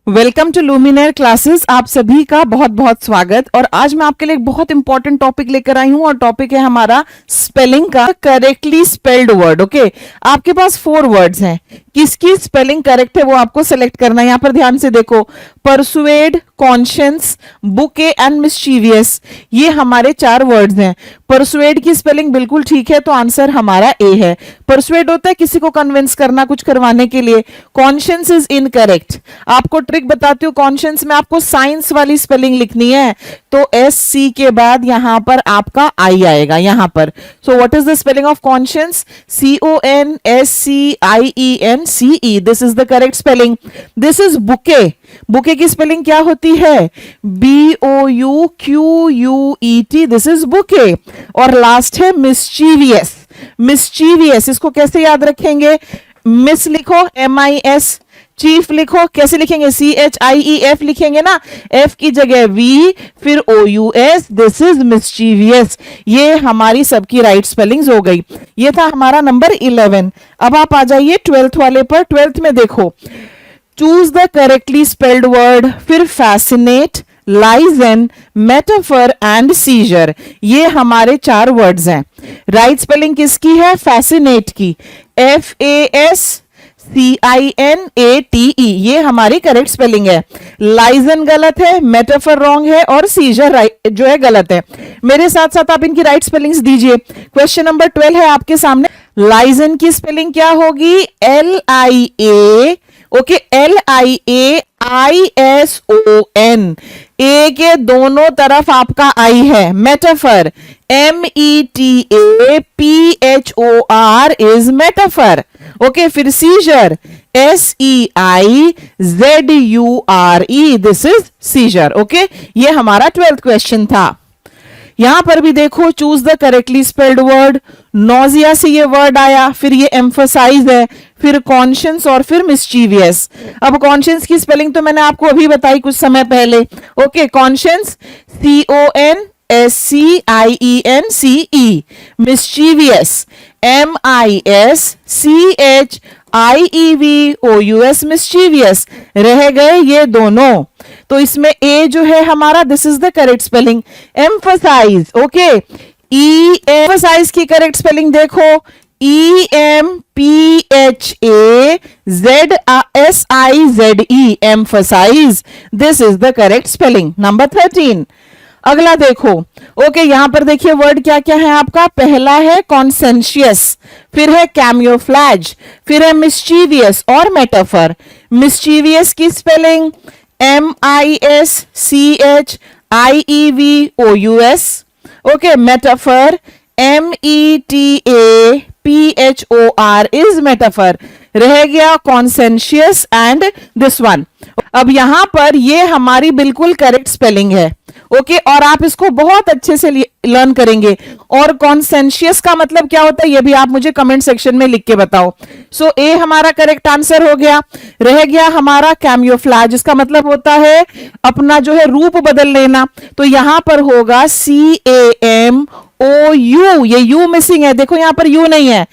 Welcome to लुमिनेयर classes. आप सभी का बहुत बहुत स्वागत। और आज मैं आपके लिए एक बहुत इंपॉर्टेंट टॉपिक लेकर आई हूं और टॉपिक है हमारा स्पेलिंग का करेक्टली स्पेल्ड वर्ड। ओके, आपके पास 4 वर्ड्स हैं, किसकी स्पेलिंग करेक्ट है वो आपको सेलेक्ट करना है। यहां पर ध्यान से देखो, persuade, conscious, bouquet and mischievous, ये हमारे 4 वर्ड्स हैं। परसुएड की स्पेलिंग बिल्कुल ठीक है तो आंसर हमारा ए है। परसुएड होता है किसी को कन्विंस करना, कुछ करवाने के लिए। Conscious is incorrect. आपको ट्रिक बताती हूँ, कॉन्शियस में आपको साइंस वाली स्पेलिंग लिखनी है तो एस सी के बाद यहां पर आपका आई आएगा यहां पर। So what is the spelling of conscious? CONSCIENCE, this is the correct spelling. This is bouquet. Bouquet की स्पेलिंग क्या होती है? BOUQUET, this is bouquet. और लास्ट है मिस्चीवियस। मिस्चीवियस इसको कैसे याद रखेंगे? मिस लिखो MIS, चीफ लिखो कैसे लिखेंगे? CHIEF लिखेंगे ना, F की जगह V, फिर OUS, दिस इज मिस्चीवियस। ये हमारी सबकी राइट स्पेलिंग्स हो गई। ये था हमारा नंबर 11। अब आप आ जाइए 12th वाले पर। 12th में देखो, choose the correctly spelled word, फिर fascinate, liaison, metaphor and seizure, ये हमारे 4 वर्ड्स हैं। राइट स्पेलिंग किसकी है? फैसिनेट की, FASCINATE, ये हमारी करेक्ट स्पेलिंग है। लाइजन गलत है, मेटाफर रॉन्ग है और सीजर राइट जो है गलत है। मेरे साथ साथ आप इनकी राइट स्पेलिंग्स दीजिए। क्वेश्चन नंबर 12 है आपके सामने। लाइजन की स्पेलिंग क्या होगी? LIA, ओके, LIAISON, ए के दोनों तरफ आपका आई है। Metaphor METAPHOR is metaphor. Okay, फिर seizure SEIZURE, this is seizure. Okay, ये हमारा 12th क्वेश्चन था। यहां पर भी देखो, choose the correctly spelled word. Nausea से ये वर्ड आया, फिर ये एम्फसाइज है, फिर कॉन्शियस और फिर मिस्चीवियस। अब कॉन्शियस की स्पेलिंग तो मैंने आपको अभी बताई कुछ समय पहले। Okay, conscious CONSCIENCE, mischievous MISCHIEVOUS, mischievous. रह गए ये दोनों, तो इसमें ए जो है हमारा, this is the correct spelling. Emphasise, okay, emphasise की करेक्ट स्पेलिंग देखो, EMPHAZSIZE, emphasise, this is the correct spelling. Number 13। अगला देखो, ओके, यहां पर देखिए वर्ड क्या क्या है आपका। पहला है कॉन्सेंशियस, फिर है कैमियोफ्लैज, फिर है मिस्चीवियस और मेटाफर। मिस्चीवियस की spelling MISCHIEVOUS, okay, metaphor METAPHOR is metaphor. रह गया कॉन्सेंशियस एंड दिस वन। अब यहां पर ये हमारी बिल्कुल करेक्ट स्पेलिंग है। ओके, और आप इसको बहुत अच्छे से लर्न करेंगे। और कॉन्सेंशियस का मतलब क्या होता है ये भी आप मुझे कमेंट सेक्शन में लिख के बताओ। सो ए हमारा करेक्ट आंसर हो गया। रह गया हमारा कैमियोफ्लैज, इसका मतलब होता है अपना जो है रूप बदल लेना। तो यहां पर होगा CAMOU, ये यू मिसिंग है, देखो यहां पर यू नहीं है,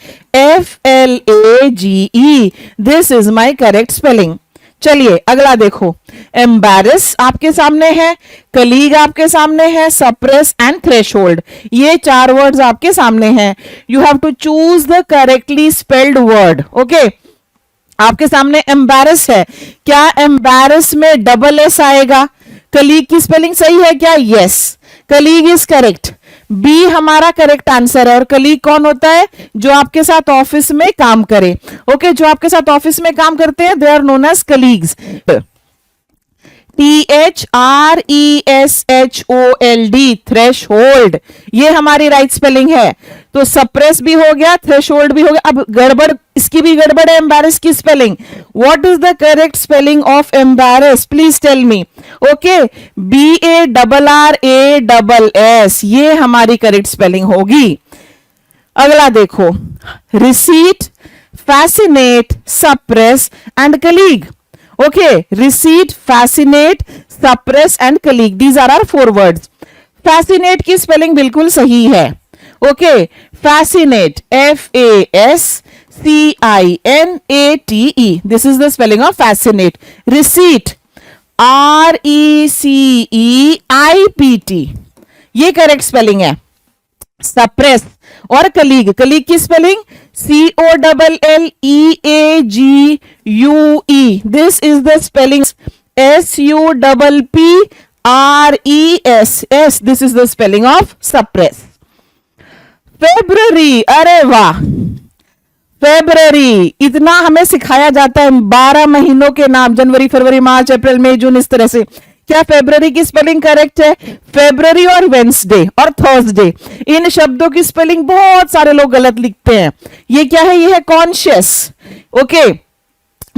FLAGE, this is my correct spelling. चलिए अगला देखो, एम्बैरस आपके सामने है, कलीग आपके सामने है, सप्रेस एंड थ्रेशोल्ड, ये 4 वर्ड्स आपके सामने हैं। You have to choose the correctly spelled word. Okay, आपके सामने एम्बैरस है, क्या एम्बैरस में डबल एस आएगा? कलीग की स्पेलिंग सही है क्या? Yes, colleague is correct. B हमारा करेक्ट आंसर है। और कलीग कौन होता है? जो आपके साथ ऑफिस में काम करे। ओके, जो आपके साथ ऑफिस में काम करते हैं, they are known as colleagues. THRESHOLD, threshold, ये हमारी राइट स्पेलिंग है। तो सप्रेस भी हो गया, थ्रेशोल्ड भी हो गया। अब गड़बड़, इसकी भी गड़बड़ है एम्बैरस की spelling. What is the correct spelling of embarrass? Please tell me. Okay, BARRASS, ये हमारी करेक्ट स्पेलिंग होगी। अगला देखो, receipt, fascinate, suppress and colleague. Okay, receipt, fascinate, suppress and colleague. These are our 4 words. Fascinate की spelling बिल्कुल सही है। Okay, fascinate, FASCINATE. This is the spelling of fascinate. Receipt, RECEIPT, ये करेक्ट स्पेलिंग है। Suppress और colleague, colleague की spelling COLLEAGUE, this is the spelling. SUPPRESS, this is the spelling of suppress. February, अरे वाह, February, इतना हमें सिखाया जाता है 12 महीनों के नाम, जनवरी, फरवरी, मार्च, अप्रैल, मई, जून, इस तरह से। क्या फेब्रुअरी की स्पेलिंग करेक्ट है? फेब्रुअरी और वेंसडे और थर्सडे, इन शब्दों की स्पेलिंग बहुत सारे लोग गलत लिखते हैं। ये क्या है? ये है कॉन्शियस। ओके,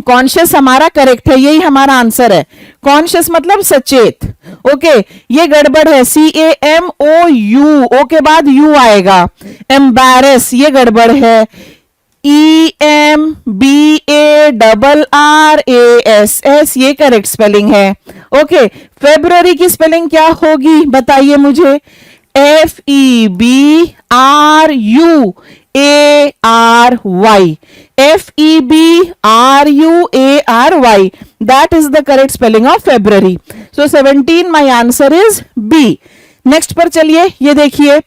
कॉन्शियस हमारा करेक्ट है, यही हमारा आंसर है। कॉन्शियस मतलब सचेत। ओके, ये गड़बड़ है, CAMOU, ओ के बाद यू आएगा। एम्बैरेस, ये गड़बड़ है, EMBARRASS, ये करेक्ट स्पेलिंग है। ओके, फेब्रुअरी की स्पेलिंग क्या होगी बताइए मुझे? FEBRUARY, FEBRUARY, that is the correct spelling of February. So 17, my answer is B. Next पर चलिए, ये देखिए,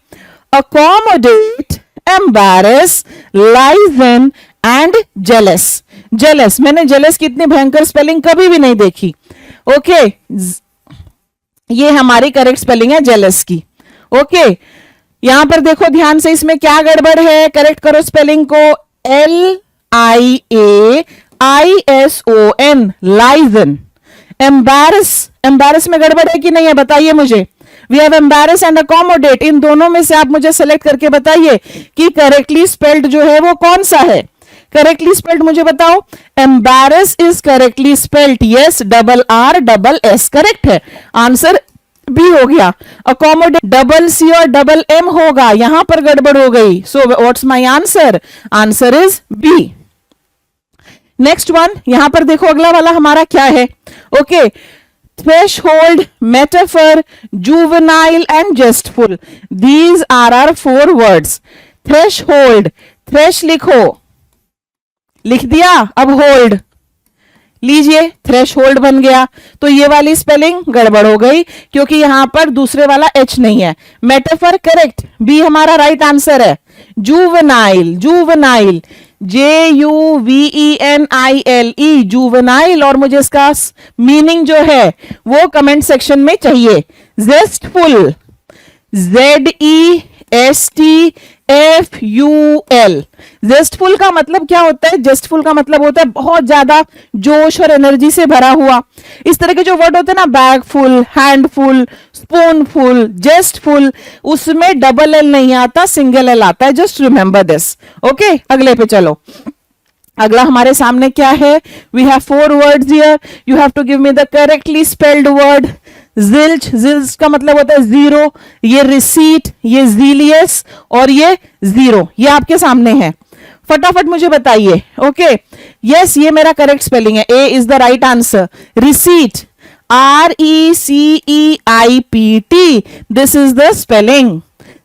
accommodate, embarrass, lizen and jealous. jealous, मैंने jealous की इतनी भयंकर स्पेलिंग कभी भी नहीं देखी। ओके, ये हमारी करेक्ट स्पेलिंग है jealous की। ओके, यहां पर देखो ध्यान से, इसमें क्या गड़बड़ है? करेक्ट करो स्पेलिंग को, LIAISON, लाइजन। एम्बैरस, एम्बैरस में गड़बड़ है कि नहीं है बताइए मुझे। We have embarrass and accommodate, इन दोनों में से आप मुझे सेलेक्ट करके बताइए कि करेक्टली स्पेल्ड जो है वो कौन सा है। करेक्टली स्पेल्ड मुझे बताओ। Embarrass is correctly spelled, yes, RRSS correct है, आंसर बी हो गया। अकोमोडेट CC और MM होगा, यहां पर गड़बड़ हो गई। So what's my answer? Answer is B. Next one, यहां पर देखो अगला वाला हमारा क्या है। Okay, threshold, metaphor, juvenile and jestful, these are our 4 words. threshold, thresh लिखो, लिख दिया, अब होल्ड लीजिए, थ्रेशहोल्ड बन गया। तो ये वाली स्पेलिंग गड़बड़ हो गई क्योंकि यहां पर दूसरे वाला H नहीं है। मेटाफर करेक्ट, बी हमारा राइट आंसर है। जुवेनाइल, जुवेनाइल, JUVENILE, जुवेनाइल, और मुझे इसका मीनिंग जो है वो कमेंट सेक्शन में चाहिए। जेस्टफुल, ZESTFUL, जेस्टफुल का मतलब क्या होता है? जेस्टफुल का मतलब होता है बहुत ज्यादा जोश और एनर्जी से भरा हुआ। इस तरह के जो वर्ड होते हैं ना, बैगफुल, हैंडफुल, स्पूनफुल, जेस्टफुल, उसमें डबल L नहीं आता, सिंगल L आता है। Just remember this. ओके, अगले पे चलो। अगला हमारे सामने क्या है? We have 4 words here, you have to give me the correctly spelled word. Zilch, zilch का मतलब होता है जीरो, ये रिसीट, ये जीलियस और ये जीरो, ये आपके सामने है। फटाफट मुझे बताइए। ओके, यस, ये मेरा करेक्ट स्पेलिंग है, ए is the right answer. Receipt, RECEIPT, this is the spelling.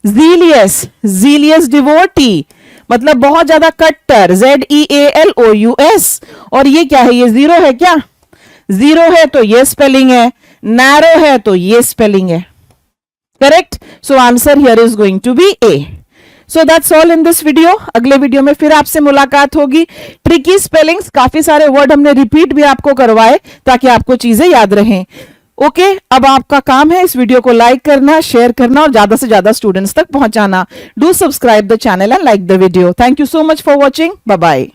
Zealous, zealous devotee, मतलब बहुत ज्यादा कट्टर, ZEALOUS, और ये क्या है? ये जीरो है क्या? जीरो है तो ये स्पेलिंग है, नैरो है तो ये स्पेलिंग है। Correct, so answer here is going to be A. So that's all in this video. अगले वीडियो में फिर आपसे मुलाकात होगी। ट्रिकी स्पेलिंग्स, काफी सारे वर्ड हमने रिपीट भी आपको करवाए ताकि आपको चीजें याद रहें। ओके, अब आपका काम है इस वीडियो को लाइक करना, शेयर करना और ज्यादा से ज्यादा स्टूडेंट्स तक पहुंचाना। Do subscribe the channel and like the video. Thank you so much for watching. Bye bye.